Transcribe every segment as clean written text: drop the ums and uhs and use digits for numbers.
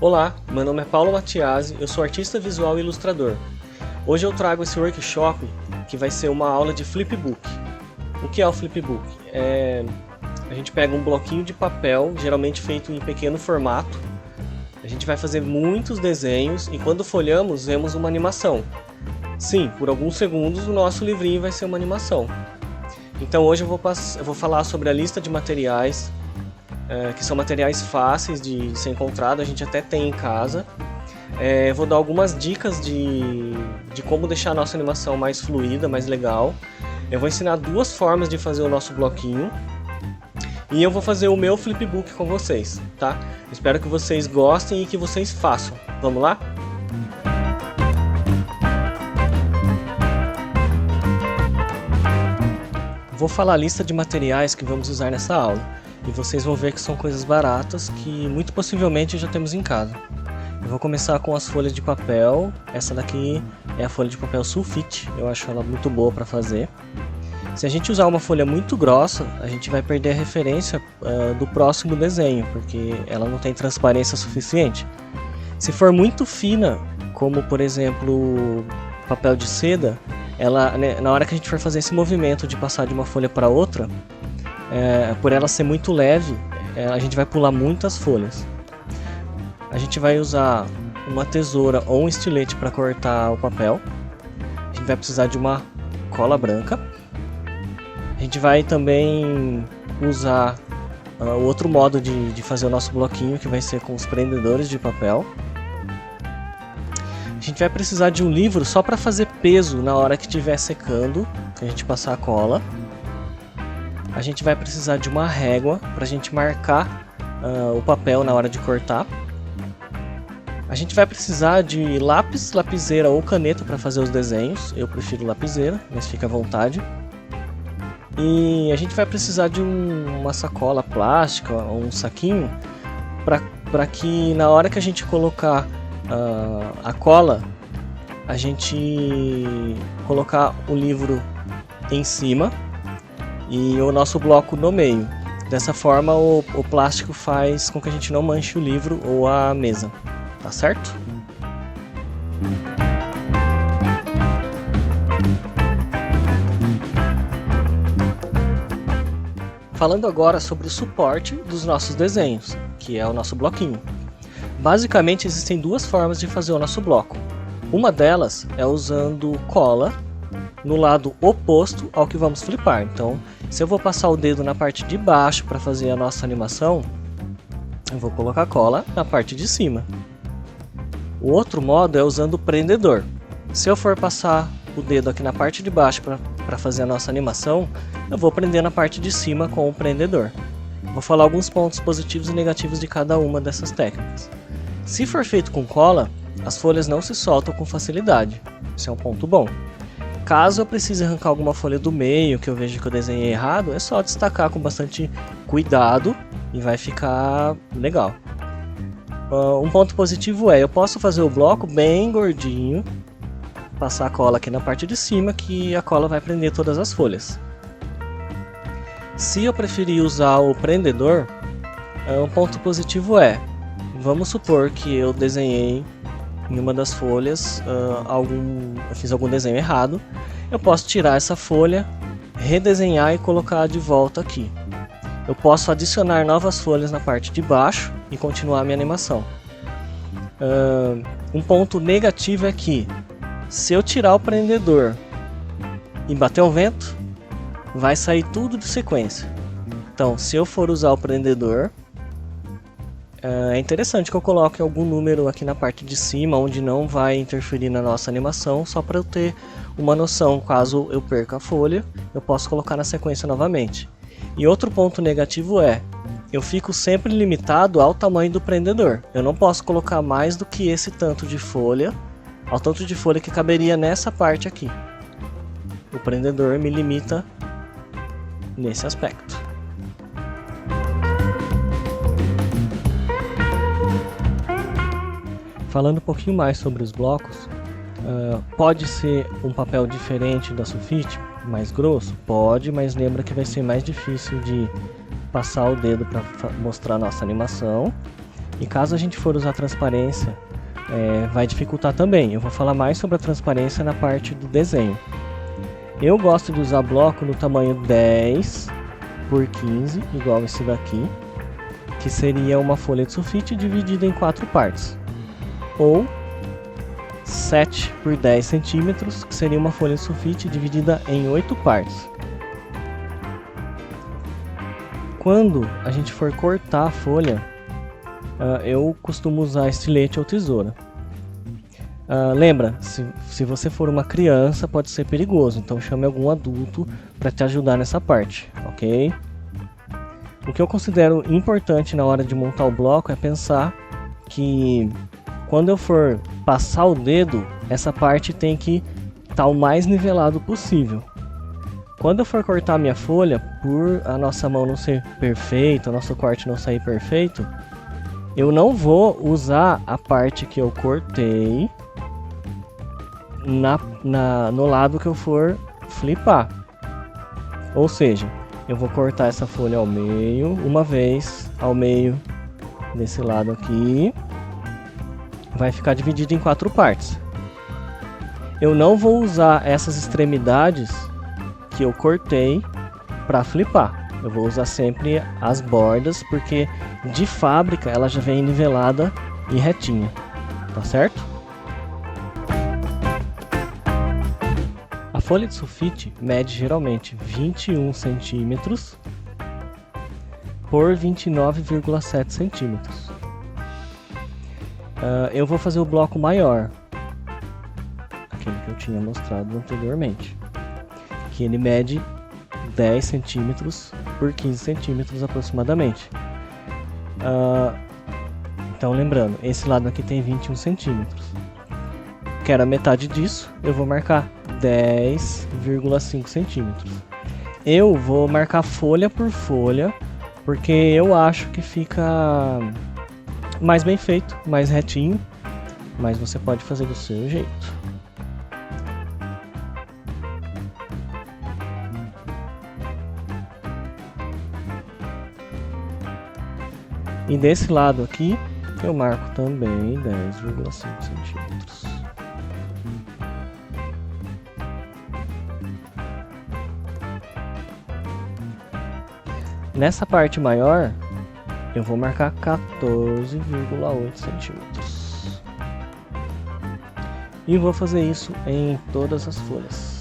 Olá, meu nome é Paulo Mattiasi, eu sou artista visual e ilustrador. Hoje eu trago esse workshop que vai ser uma aula de flipbook. O que é o flipbook? A gente pega um bloquinho de papel, geralmente feito em pequeno formato. A gente vai fazer muitos desenhos e quando folhamos vemos uma animação. Sim, por alguns segundos o nosso livrinho vai ser uma animação. Então hoje eu vou falar sobre a lista de materiais, que são materiais fáceis de ser encontrado, a gente até tem em casa. Vou dar algumas dicas de como deixar a nossa animação mais fluida, mais legal. Eu vou ensinar duas formas de fazer o nosso bloquinho. E eu vou fazer o meu flipbook com vocês, tá? Espero que vocês gostem e que vocês façam. Vamos lá? Vou falar a lista de materiais que vamos usar nessa aula. E vocês vão ver que são coisas baratas que muito possivelmente já temos em casa. Eu vou começar com as folhas de papel. Essa daqui é a folha de papel sulfite, eu acho ela muito boa para fazer. Se a gente usar uma folha muito grossa, a gente vai perder a referência do próximo desenho, porque ela não tem transparência suficiente. Se for muito fina, como por exemplo papel de seda, na hora que a gente for fazer esse movimento de passar de uma folha para outra, por ela ser muito leve, a gente vai pular muitas folhas. A gente vai usar uma tesoura ou um estilete para cortar o papel. A gente vai precisar de uma cola branca. A gente vai também usar o outro modo de fazer o nosso bloquinho, que vai ser com os prendedores de papel. A gente vai precisar de um livro só para fazer peso na hora que estiver secando, que a gente passar a cola. A gente vai precisar de uma régua para a gente marcar o papel na hora de cortar. A gente vai precisar de lápis, lapiseira ou caneta para fazer os desenhos. Eu prefiro lapiseira, mas fica à vontade. E a gente vai precisar de uma sacola plástica ou um saquinho para que na hora que a gente colocar a cola, a gente colocar o livro em cima e o nosso bloco no meio. Dessa forma o plástico faz com que a gente não manche o livro ou a mesa, tá certo? Falando agora sobre o suporte dos nossos desenhos, que é o nosso bloquinho. Basicamente existem duas formas de fazer o nosso bloco. Uma delas é usando cola no lado oposto ao que vamos flipar. Então, se eu vou passar o dedo na parte de baixo para fazer a nossa animação, eu vou colocar cola na parte de cima. O outro modo é usando o prendedor. Se eu for passar o dedo aqui na parte de baixo para fazer a nossa animação, eu vou prender na parte de cima com o prendedor. Vou falar alguns pontos positivos e negativos de cada uma dessas técnicas. Se for feito com cola, as folhas não se soltam com facilidade. Isso é um ponto bom. Caso eu precise arrancar alguma folha do meio, que eu vejo que eu desenhei errado, é só destacar com bastante cuidado e vai ficar legal. Um ponto positivo eu posso fazer o bloco bem gordinho, passar a cola aqui na parte de cima, que a cola vai prender todas as folhas. Se eu preferir usar o prendedor, um ponto positivo vamos supor que eu desenhei em uma das folhas, eu fiz algum desenho errado, eu posso tirar essa folha, redesenhar e colocar de volta aqui. Eu posso adicionar novas folhas na parte de baixo e continuar a minha animação. Um ponto negativo é que, se eu tirar o prendedor e bater um vento, vai sair tudo de sequência. Então, se eu for usar o prendedor, é interessante que eu coloque algum número aqui na parte de cima, onde não vai interferir na nossa animação, só para eu ter uma noção. Caso eu perca a folha, eu posso colocar na sequência novamente. E outro ponto negativo eu fico sempre limitado ao tamanho do prendedor. Eu não posso colocar mais do que esse tanto de folha, ao tanto de folha que caberia nessa parte aqui. O prendedor me limita nesse aspecto. Falando um pouquinho mais sobre os blocos, pode ser um papel diferente da sulfite, mais grosso? Pode, mas lembra que vai ser mais difícil de passar o dedo para mostrar a nossa animação. E caso a gente for usar transparência, vai dificultar também. Eu vou falar mais sobre a transparência na parte do desenho. Eu gosto de usar bloco no tamanho 10 por 15, igual esse daqui, que seria uma folha de sulfite dividida em 4 partes. Ou 7 por 10 centímetros, que seria uma folha de sulfite dividida em 8 partes. Quando a gente for cortar a folha, eu costumo usar estilete ou tesoura. Lembra, se você for uma criança pode ser perigoso, então chame algum adulto para te ajudar nessa parte, ok? O que eu considero importante na hora de montar o bloco é pensar que quando eu for passar o dedo, essa parte tem que estar o mais nivelado possível. Quando eu for cortar minha folha, por a nossa mão não ser perfeita, o nosso corte não sair perfeito, eu não vou usar a parte que eu cortei no lado que eu for flipar. Ou seja, eu vou cortar essa folha ao meio, uma vez ao meio desse lado aqui. Vai ficar dividido em 4 partes. Eu não vou usar essas extremidades que eu cortei para flipar. Eu vou usar sempre as bordas, porque de fábrica ela já vem nivelada e retinha, tá certo? A folha de sulfite mede geralmente 21 centímetros por 29,7 centímetros. Eu vou fazer o bloco maior, aquele que eu tinha mostrado anteriormente, que ele mede 10 centímetros por 15 centímetros aproximadamente. Então lembrando, esse lado aqui tem 21 centímetros. Quero a metade disso, eu vou marcar 10,5 centímetros. Eu vou marcar folha por folha, porque eu acho que fica mais bem feito, mais retinho, mas você pode fazer do seu jeito. E desse lado aqui, eu marco também 10,5 centímetros. Nessa parte maior, eu vou marcar 14,8 centímetros. E vou fazer isso em todas as folhas.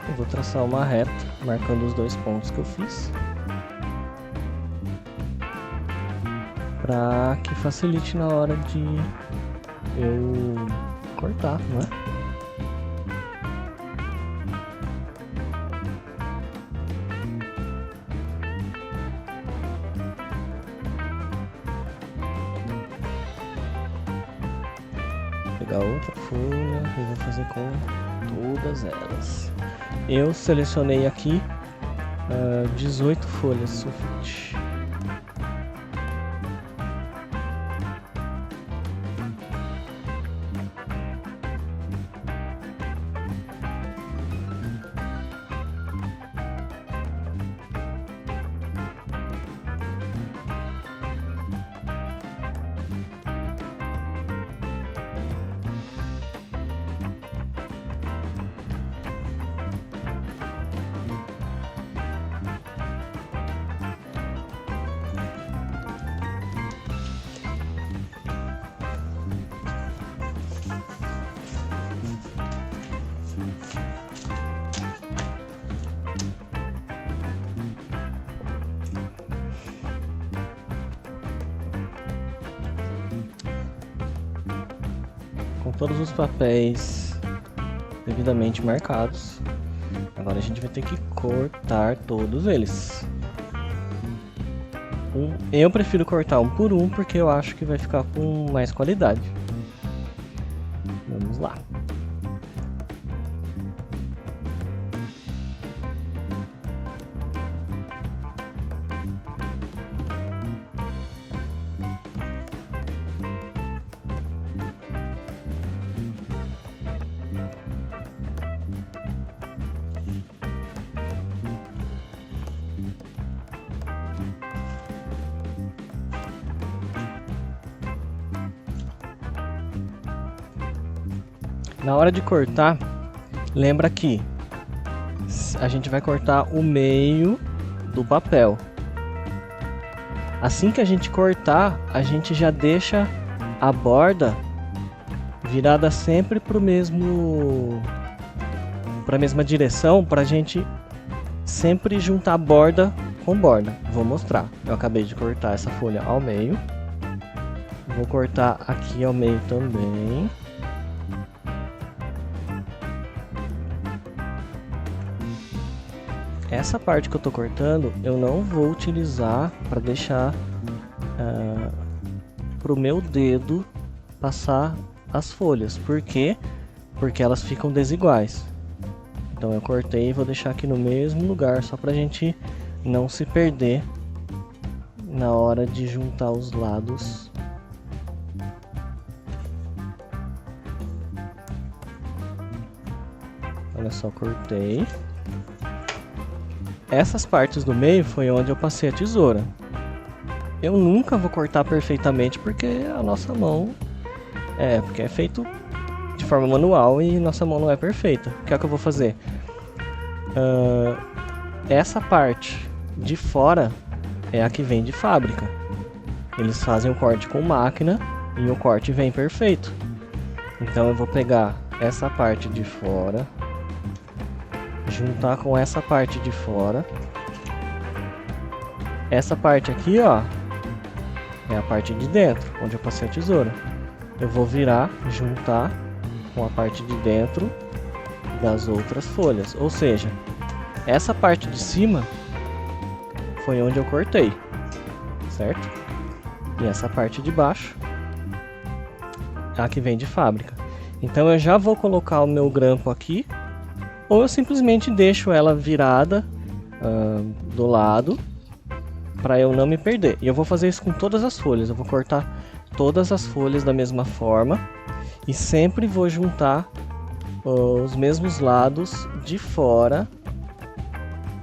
Eu vou traçar uma reta, marcando os 2 pontos que eu fiz, para que facilite na hora de eu cortar, não é? Vou pegar outra folha e vou fazer com todas elas. Eu selecionei aqui 18 folhas de sulfite. Com todos os papéis devidamente marcados, agora a gente vai ter que cortar todos eles. Eu prefiro cortar um por um porque eu acho que vai ficar com mais qualidade. Vamos lá. Na hora de cortar, lembra que a gente vai cortar o meio do papel. Assim que a gente cortar, a gente já deixa a borda virada sempre para a mesma direção, para a gente sempre juntar borda com borda. Vou mostrar. Eu acabei de cortar essa folha ao meio. Vou cortar aqui ao meio também. Essa parte que eu tô cortando, eu não vou utilizar para deixar pro meu dedo passar as folhas. Por quê? Porque elas ficam desiguais. Então eu cortei e vou deixar aqui no mesmo lugar, só pra gente não se perder na hora de juntar os lados. Olha só, cortei. Essas partes do meio foi onde eu passei a tesoura. Eu nunca vou cortar perfeitamente porque a nossa mão porque é feito de forma manual e nossa mão não é perfeita. O que é que eu vou fazer? Essa parte de fora é a que vem de fábrica. Eles fazem o corte com máquina e o corte vem perfeito. Então eu vou pegar essa parte de fora, juntar com essa parte de fora. Essa parte aqui, ó, é a parte de dentro, onde eu passei a tesoura. Eu vou virar, juntar com a parte de dentro das outras folhas. Ou seja, essa parte de cima foi onde eu cortei, certo? E essa parte de baixo é a que vem de fábrica. Então eu já vou colocar o meu grampo aqui, ou eu simplesmente deixo ela virada do lado para eu não me perder. E eu vou fazer isso com todas as folhas. Eu vou cortar todas as folhas da mesma forma e sempre vou juntar os mesmos lados de fora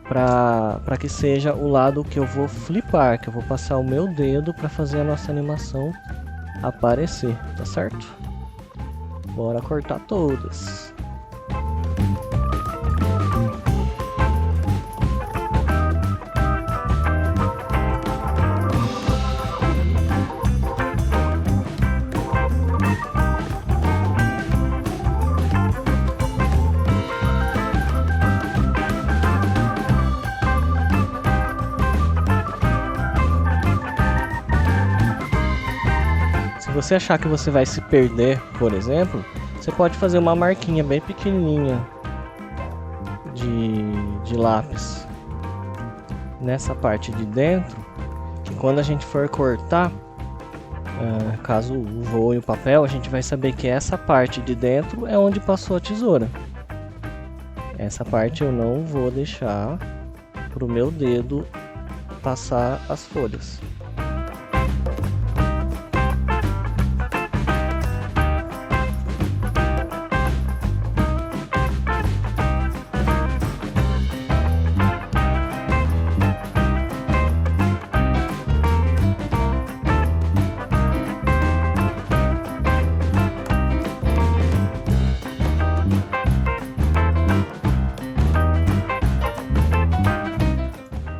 para que seja o lado que eu vou flipar, que eu vou passar o meu dedo para fazer a nossa animação aparecer, tá certo? Bora cortar todas. Se você achar que você vai se perder, por exemplo, você pode fazer uma marquinha bem pequenininha de lápis nessa parte de dentro, que quando a gente for cortar, caso voe o papel, a gente vai saber que essa parte de dentro é onde passou a tesoura. Essa parte eu não vou deixar pro meu dedo passar as folhas.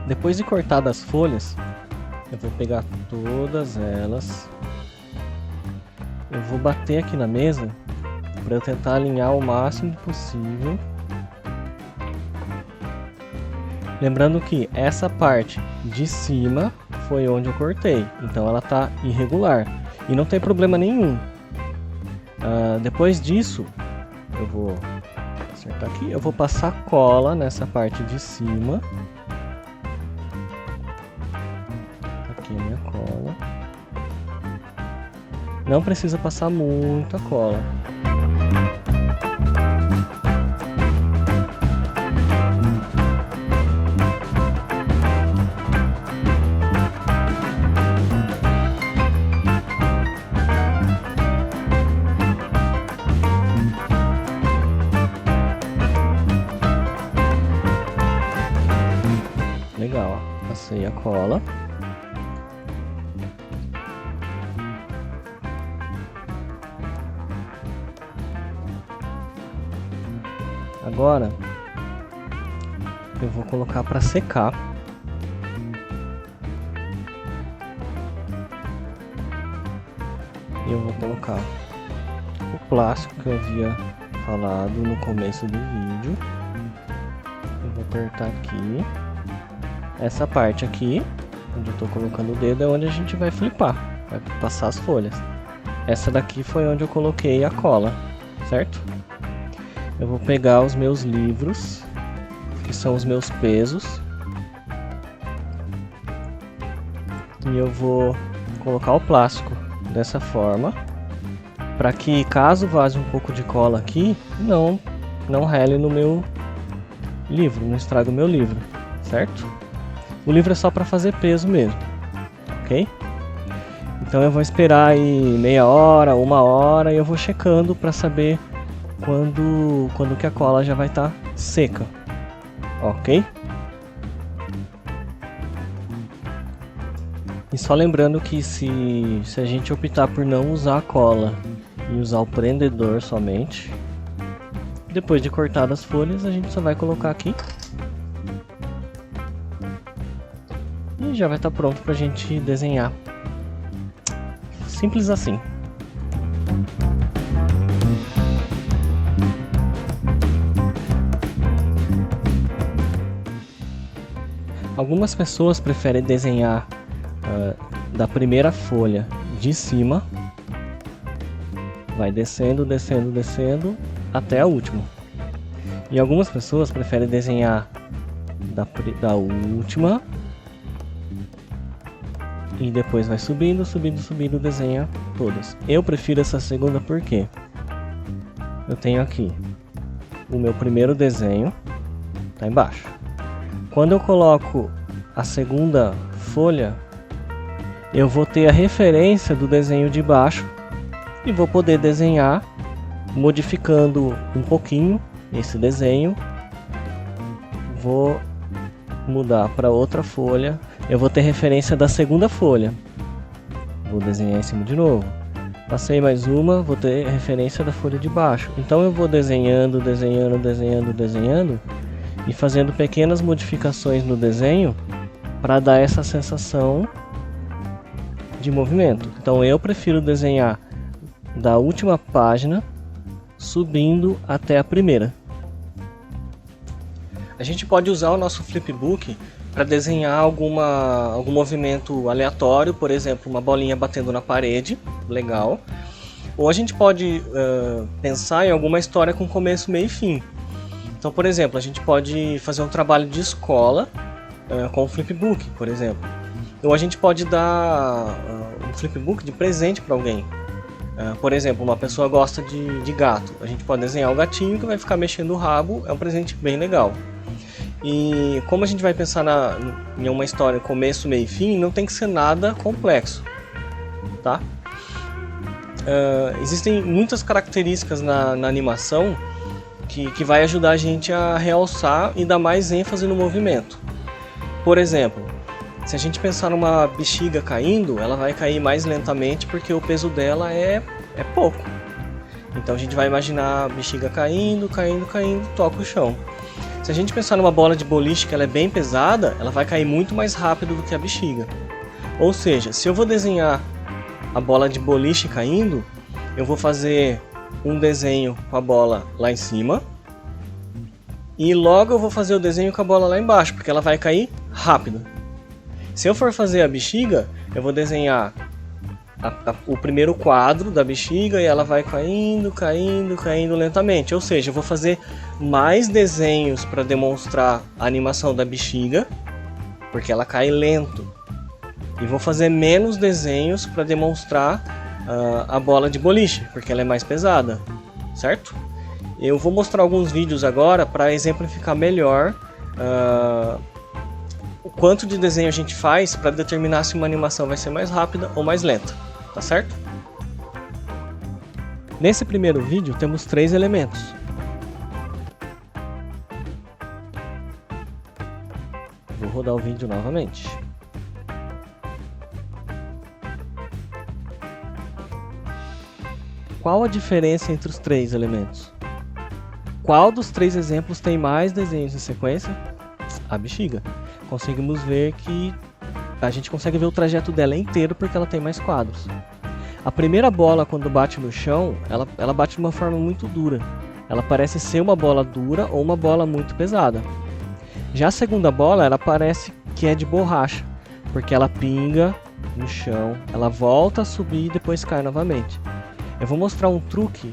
Depois de cortar as folhas, eu vou pegar todas elas, eu vou bater aqui na mesa para eu tentar alinhar o máximo possível. Lembrando que essa parte de cima foi onde eu cortei, então ela está irregular e não tem problema nenhum. Depois disso, eu vou acertar aqui, eu vou passar cola nessa parte de cima. Aqui a minha cola. Não precisa passar muita cola. Legal, ó. Passei a cola. Agora eu vou colocar para secar. E eu vou colocar o plástico que eu havia falado no começo do vídeo. Eu vou apertar aqui. Essa parte aqui, onde eu estou colocando o dedo, é onde a gente vai flipar, vai passar as folhas. Essa daqui foi onde eu coloquei a cola, certo? Eu vou pegar os meus livros, que são os meus pesos, e eu vou colocar o plástico dessa forma, para que caso vaze um pouco de cola aqui, não rele no meu livro, não estrague o meu livro, certo? O livro é só para fazer peso mesmo, ok? Então eu vou esperar aí meia hora, 1 hora, e eu vou checando para saber quando que a cola já vai estar seca, ok? E só lembrando que se a gente optar por não usar a cola e usar o prendedor somente, depois de cortar as folhas, a gente só vai colocar aqui e já vai estar pronto para a gente desenhar. Simples assim. Algumas pessoas preferem desenhar da primeira folha de cima, vai descendo, descendo, descendo até a última. E algumas pessoas preferem desenhar da última e depois vai subindo, subindo, subindo, desenha todas. Eu prefiro essa segunda porque eu tenho aqui o meu primeiro desenho, tá embaixo. Quando eu coloco a segunda folha, eu vou ter a referência do desenho de baixo e vou poder desenhar modificando um pouquinho esse desenho. Vou mudar para outra folha, eu vou ter referência da segunda folha, vou desenhar em cima de novo, passei mais uma, vou ter referência da folha de baixo. Então eu vou desenhando, desenhando, desenhando, desenhando e fazendo pequenas modificações no desenho para dar essa sensação de movimento. Então eu prefiro desenhar da última página subindo até a primeira. A gente pode usar o nosso flipbook para desenhar algum movimento aleatório, por exemplo, uma bolinha batendo na parede, legal. Ou a gente pode pensar em alguma história com começo, meio e fim. Então, por exemplo, a gente pode fazer um trabalho de escola com o flipbook, por exemplo. Ou a gente pode dar um flipbook de presente para alguém. Por exemplo, uma pessoa gosta de gato. A gente pode desenhar o gatinho que vai ficar mexendo o rabo, é um presente bem legal. E como a gente vai pensar em uma história começo, meio e fim, não tem que ser nada complexo, tá? Existem muitas características na animação que vai ajudar a gente a realçar e dar mais ênfase no movimento. Por exemplo, se a gente pensar numa bexiga caindo, ela vai cair mais lentamente porque o peso dela é pouco. Então a gente vai imaginar a bexiga caindo, caindo, caindo, toca o chão. Se a gente pensar numa bola de boliche que ela é bem pesada, ela vai cair muito mais rápido do que a bexiga. Ou seja, se eu vou desenhar a bola de boliche caindo, eu vou fazer um desenho com a bola lá em cima e logo eu vou fazer o desenho com a bola lá embaixo, porque ela vai cair rápido. Se eu for fazer a bexiga, eu vou desenhar o primeiro quadro da bexiga e ela vai caindo, caindo, caindo lentamente. Ou seja, eu vou fazer mais desenhos para demonstrar a animação da bexiga, porque ela cai lento. E vou fazer menos desenhos para demonstrar a bola de boliche, porque ela é mais pesada, certo? Eu vou mostrar alguns vídeos agora para exemplificar melhor o quanto de desenho a gente faz para determinar se uma animação vai ser mais rápida ou mais lenta, tá certo? Nesse primeiro vídeo temos 3 elementos. Vou rodar o vídeo novamente. Qual a diferença entre os 3 elementos? Qual dos 3 exemplos tem mais desenhos em sequência? A bexiga. Conseguimos ver que a gente consegue ver o trajeto dela inteiro porque ela tem mais quadros. A primeira bola, quando bate no chão, ela bate de uma forma muito dura. Ela parece ser uma bola dura ou uma bola muito pesada. Já a segunda bola, ela parece que é de borracha, porque ela pinga no chão, ela volta a subir e depois cai novamente. Eu vou mostrar um truque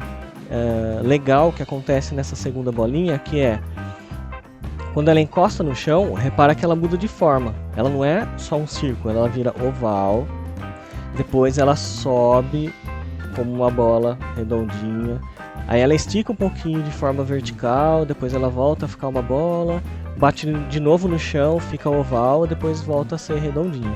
legal que acontece nessa segunda bolinha, que é quando ela encosta no chão, repara que ela muda de forma. Ela não é só um círculo, ela vira oval, depois ela sobe como uma bola redondinha, aí ela estica um pouquinho de forma vertical, depois ela volta a ficar uma bola, bate de novo no chão, fica oval, depois volta a ser redondinha.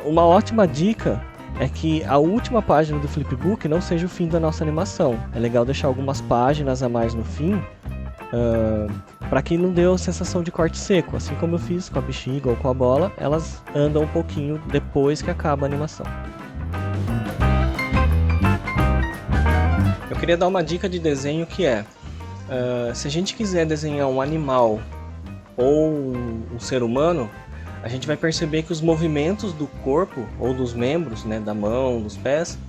Uma ótima dica é que a última página do flipbook não seja o fim da nossa animação. É legal deixar algumas páginas a mais no fim, para que não dê a sensação de corte seco. Assim como eu fiz com a bexiga ou com a bola, elas andam um pouquinho depois que acaba a animação. Eu queria dar uma dica de desenho que é, se a gente quiser desenhar um animal ou um ser humano, a gente vai perceber que os movimentos do corpo ou dos membros, né, da mão, dos pés,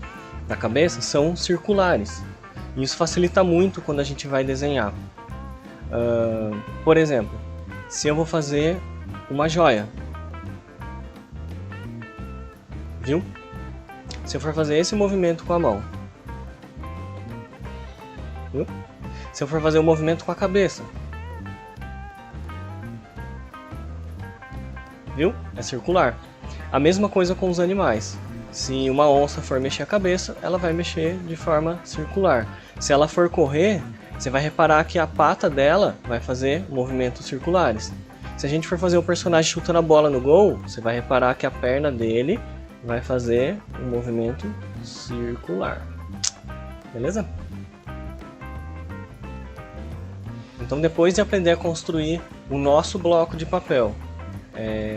da cabeça, são circulares. E isso facilita muito quando a gente vai desenhar. Por exemplo, se eu vou fazer uma joia, viu? Se eu for fazer esse movimento com a mão, viu? Se eu for fazer um movimento com a cabeça, viu? É circular. A mesma coisa com os animais. Se uma onça for mexer a cabeça, ela vai mexer de forma circular. Se ela for correr, você vai reparar que a pata dela vai fazer movimentos circulares. Se a gente for fazer o personagem chutando a bola no gol, você vai reparar que a perna dele vai fazer um movimento circular. Beleza? Então, depois de aprender a construir o nosso bloco de papel,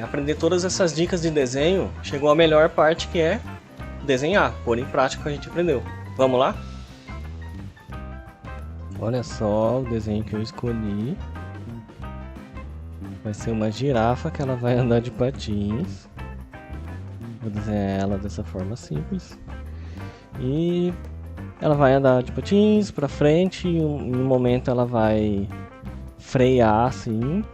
aprender todas essas dicas de desenho, chegou a melhor parte, que é desenhar, pôr em prática o que a gente aprendeu. Vamos lá? Olha só o desenho que eu escolhi. Vai ser uma girafa que ela vai andar de patins. Vou desenhar ela dessa forma simples. E ela vai andar de patins para frente e em um momento ela vai frear assim.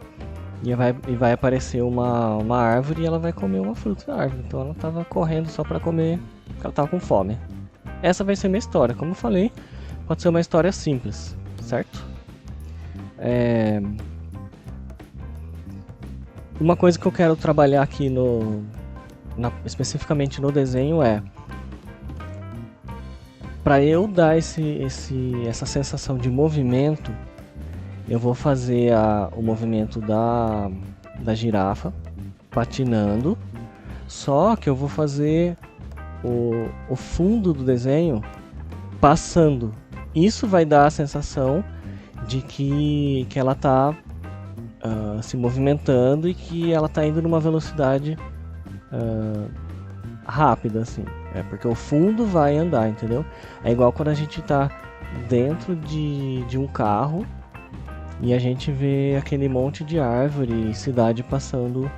E vai aparecer uma árvore e ela vai comer uma fruta da árvore. Então ela estava correndo só para comer, porque ela estava com fome. Essa vai ser minha história. Como eu falei, pode ser uma história simples, certo? Uma coisa que eu quero trabalhar aqui especificamente no desenho é, para eu dar essa sensação de movimento, eu vou fazer o movimento da girafa patinando, só que eu vou fazer o fundo do desenho passando. Isso vai dar a sensação de que ela está se movimentando e que ela está indo numa velocidade rápida, assim. Porque o fundo vai andar, entendeu? É igual quando a gente está dentro de um carro e a gente vê aquele monte de árvore e cidade passando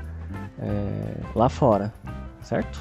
lá fora, certo?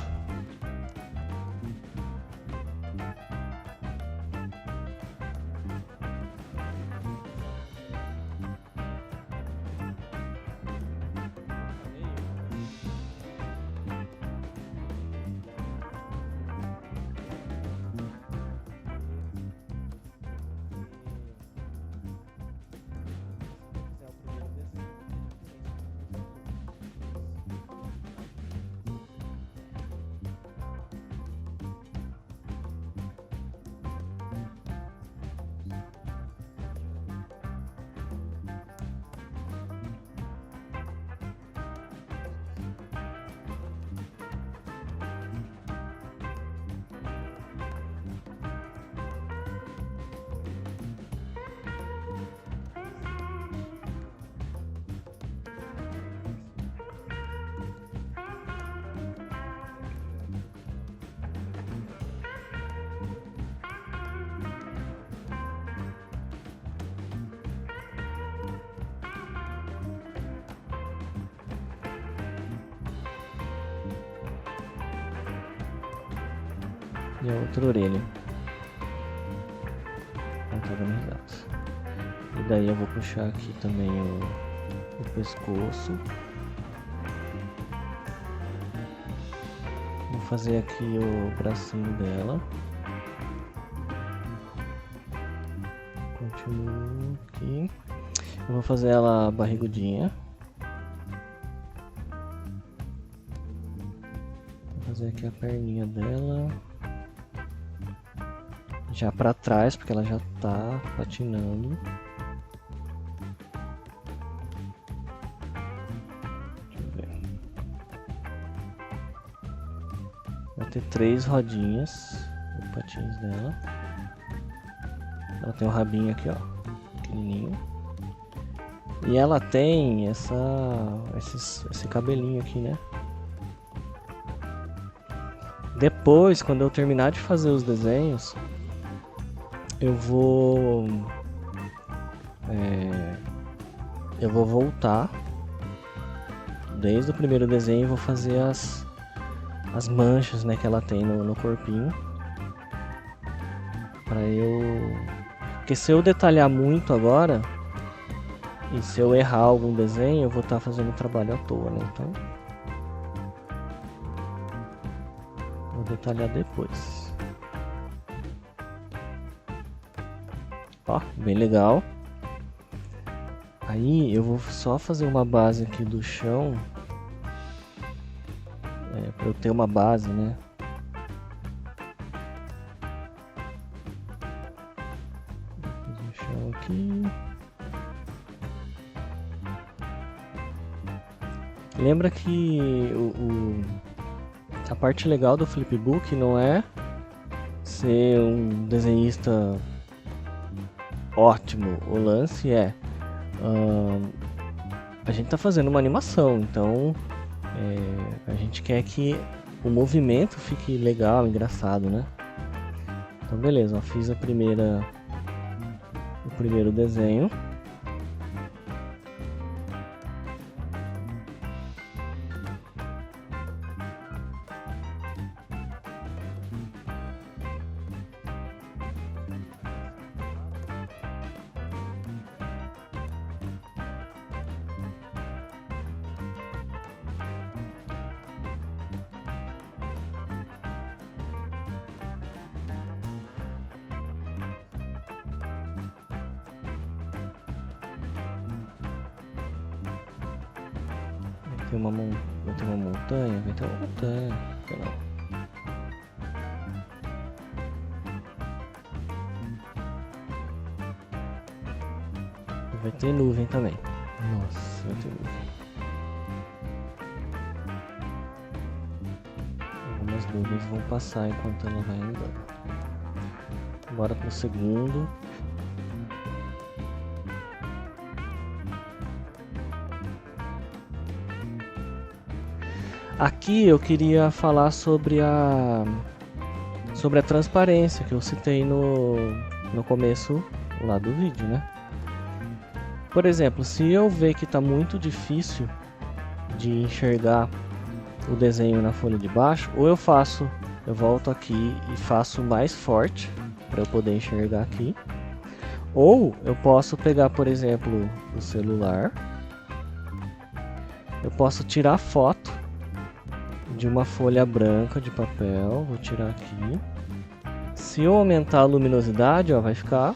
e a outra orelha. Não tá dando risada. E daí eu vou puxar aqui também o pescoço. Vou fazer aqui o bracinho dela. Continuo aqui. Eu vou fazer ela barrigudinha. Vou fazer aqui a perninha dela. Já pra trás, porque ela já tá patinando. Deixa eu ver. Vai ter 3 rodinhas os patins dela. Ela tem um rabinho aqui, ó, pequenininho. E ela tem esse cabelinho aqui, né? Depois, quando eu terminar de fazer os desenhos, eu vou voltar desde o primeiro desenho e vou fazer as manchas, né, que ela tem no corpinho. Porque se eu detalhar muito agora, e se eu errar algum desenho, eu vou estar fazendo trabalho à toa, né? Então, vou detalhar depois. Ó, bem legal. Aí eu vou só fazer uma base aqui do chão, para eu ter uma base, né? Vou fazer o chão aqui. Lembra que a parte legal do flipbook não é ser um desenhista ótimo. O lance é a gente tá fazendo uma animação, então a gente quer que o movimento fique legal, engraçado, né? Então beleza, ó, fiz o primeiro desenho. Vai ter uma montanha, vai ter uma montanha. Vai ter nuvem também. Nossa, vai ter nuvem. Algumas nuvens vão passar enquanto ela vai andando. Bora pro segundo. Aqui eu queria falar sobre a transparência que eu citei no começo lá do vídeo, né? Por exemplo, se eu ver que está muito difícil de enxergar o desenho na folha de baixo, ou eu volto aqui e faço mais forte para eu poder enxergar aqui, ou eu posso pegar, por exemplo, o celular, eu posso tirar foto de uma folha branca de papel, vou tirar aqui. Se eu aumentar a luminosidade, ó, vai ficar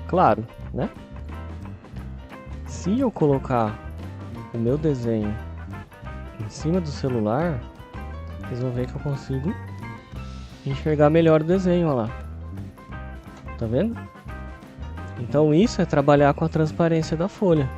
claro, né? Se eu colocar o meu desenho em cima do celular, vocês vão ver que eu consigo enxergar melhor o desenho, ó lá. Tá vendo? Então isso é trabalhar com a transparência da folha.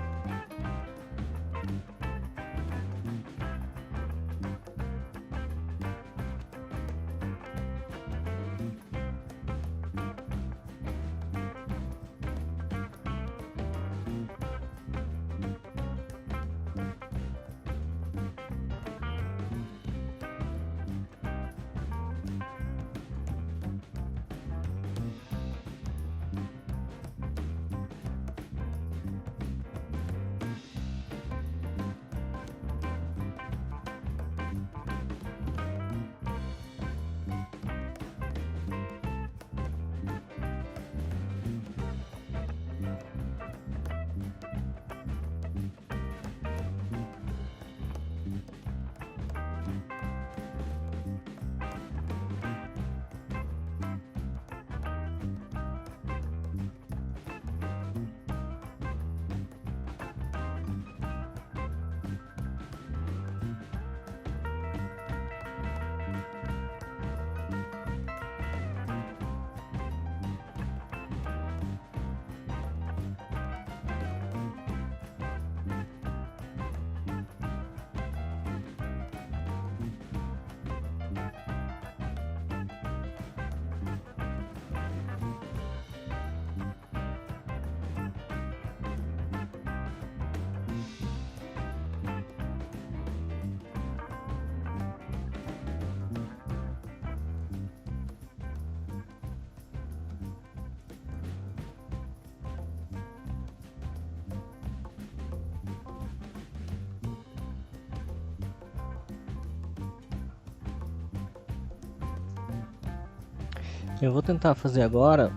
Eu vou tentar fazer agora.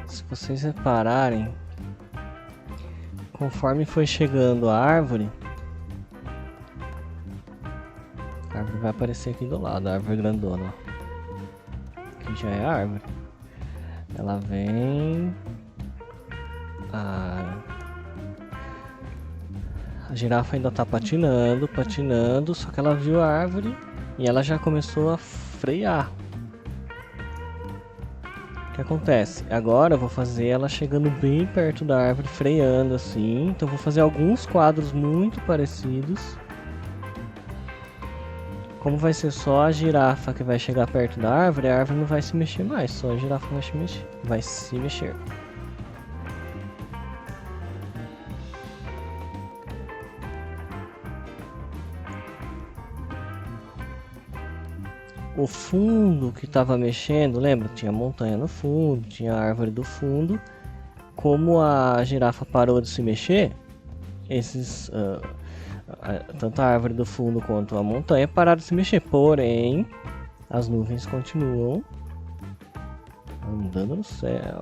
Se vocês repararem, conforme foi chegando a árvore vai aparecer aqui do lado, a árvore grandona, ó. Aqui já é a árvore. Ela vem. A girafa ainda tá patinando, só que ela viu a árvore e ela já começou a frear. O que acontece? Agora eu vou fazer ela chegando bem perto da árvore, freando assim. Então eu vou fazer alguns quadros muito parecidos. Como vai ser só a girafa que vai chegar perto da árvore, a árvore não vai se mexer mais, só a girafa vai se mexer. O fundo que estava mexendo, lembra? Tinha montanha no fundo, tinha árvore do fundo. Como a girafa parou de se mexer, tanto a árvore do fundo quanto a montanha pararam de se mexer. Porém, as nuvens continuam andando no céu.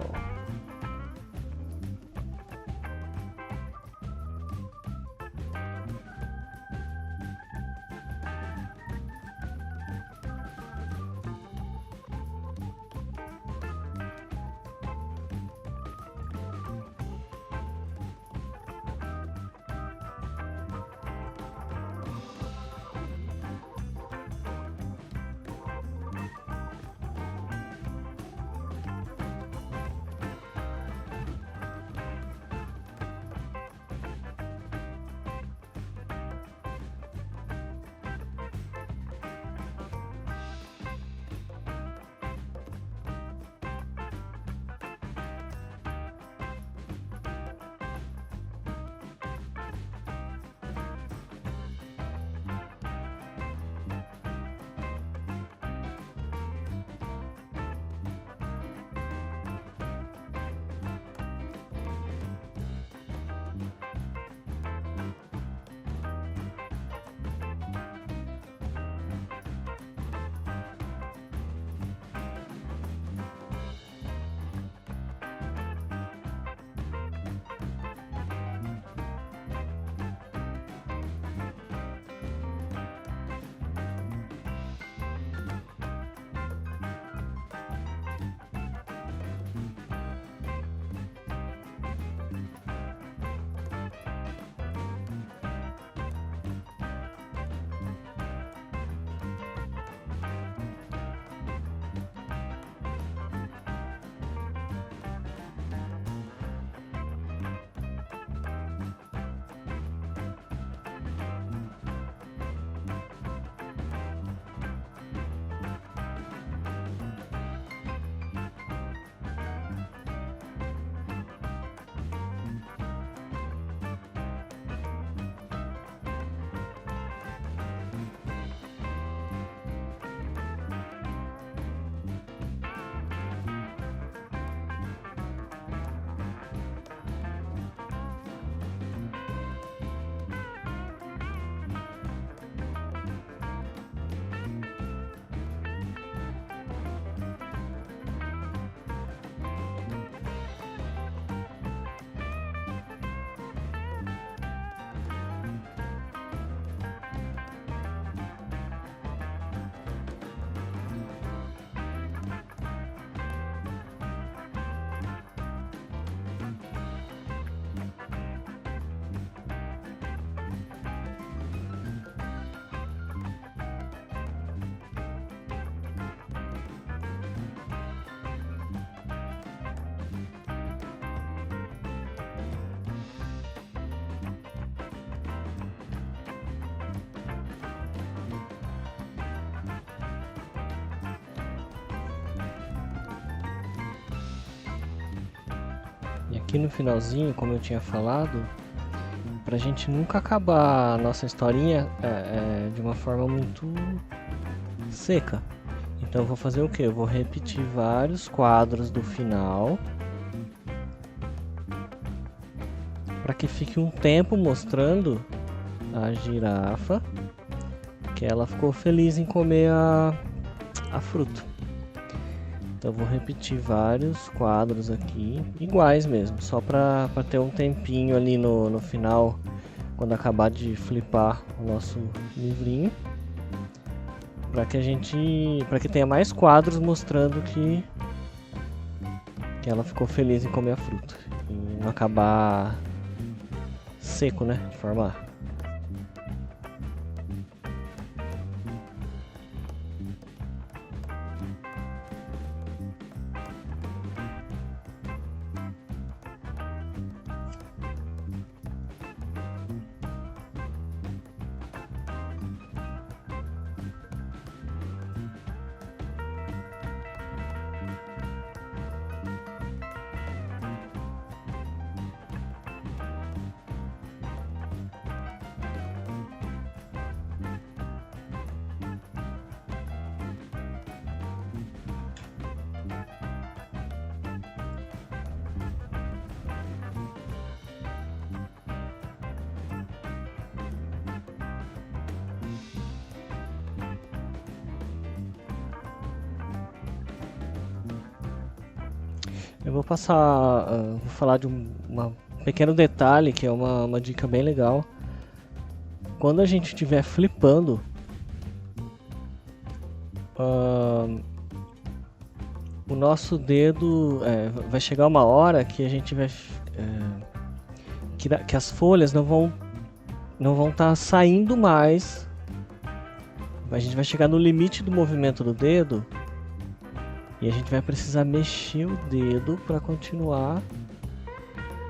E aqui no finalzinho, como eu tinha falado, pra gente nunca acabar a nossa historinha de uma forma muito seca. Então eu vou fazer o que? Eu vou repetir vários quadros do final para que fique um tempo mostrando a girafa que ela ficou feliz em comer a fruta. Então eu vou repetir vários quadros aqui, iguais mesmo, só para ter um tempinho ali no final, quando acabar de flipar o nosso livrinho, para que tenha mais quadros mostrando que ela ficou feliz em comer a fruta e não acabar seco, né, de formar. Eu vou vou falar de um pequeno detalhe que é uma dica bem legal. Quando a gente estiver flipando, o nosso dedo vai chegar uma hora que a gente vai que as folhas não vão estar saindo mais. A gente vai chegar no limite do movimento do dedo. E a gente vai precisar mexer o dedo para continuar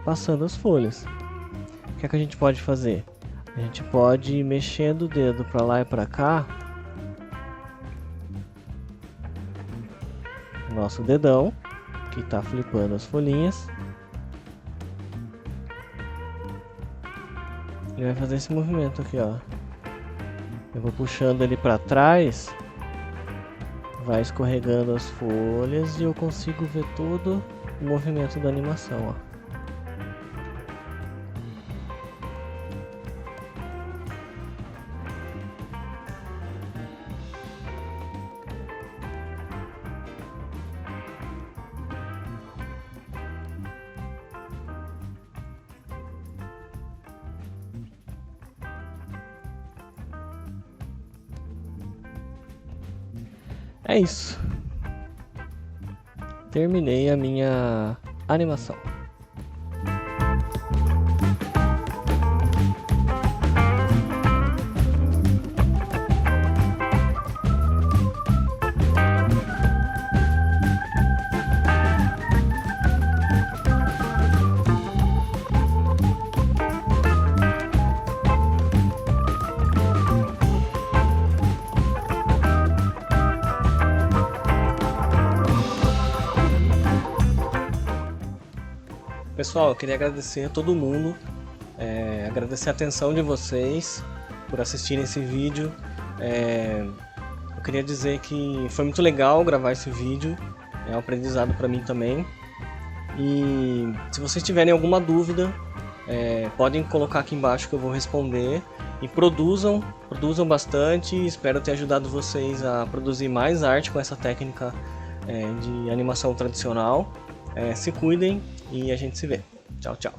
passando as folhas. O que é que a gente pode fazer? A gente pode ir mexendo o dedo para lá e para cá. Nosso dedão, que está flipando as folhinhas. Ele vai fazer esse movimento aqui, ó. Eu vou puxando ele para trás. Vai escorregando as folhas e eu consigo ver todo o movimento da animação, ó. É isso. Terminei a minha animação. Pessoal, eu queria agradecer a todo mundo, agradecer a atenção de vocês por assistirem esse vídeo. Eu queria dizer que foi muito legal gravar esse vídeo, é um aprendizado para mim também. E se vocês tiverem alguma dúvida, podem colocar aqui embaixo que eu vou responder. E produzam bastante, espero ter ajudado vocês a produzir mais arte com essa técnica de animação tradicional. Se cuidem e a gente se vê. Tchau, tchau.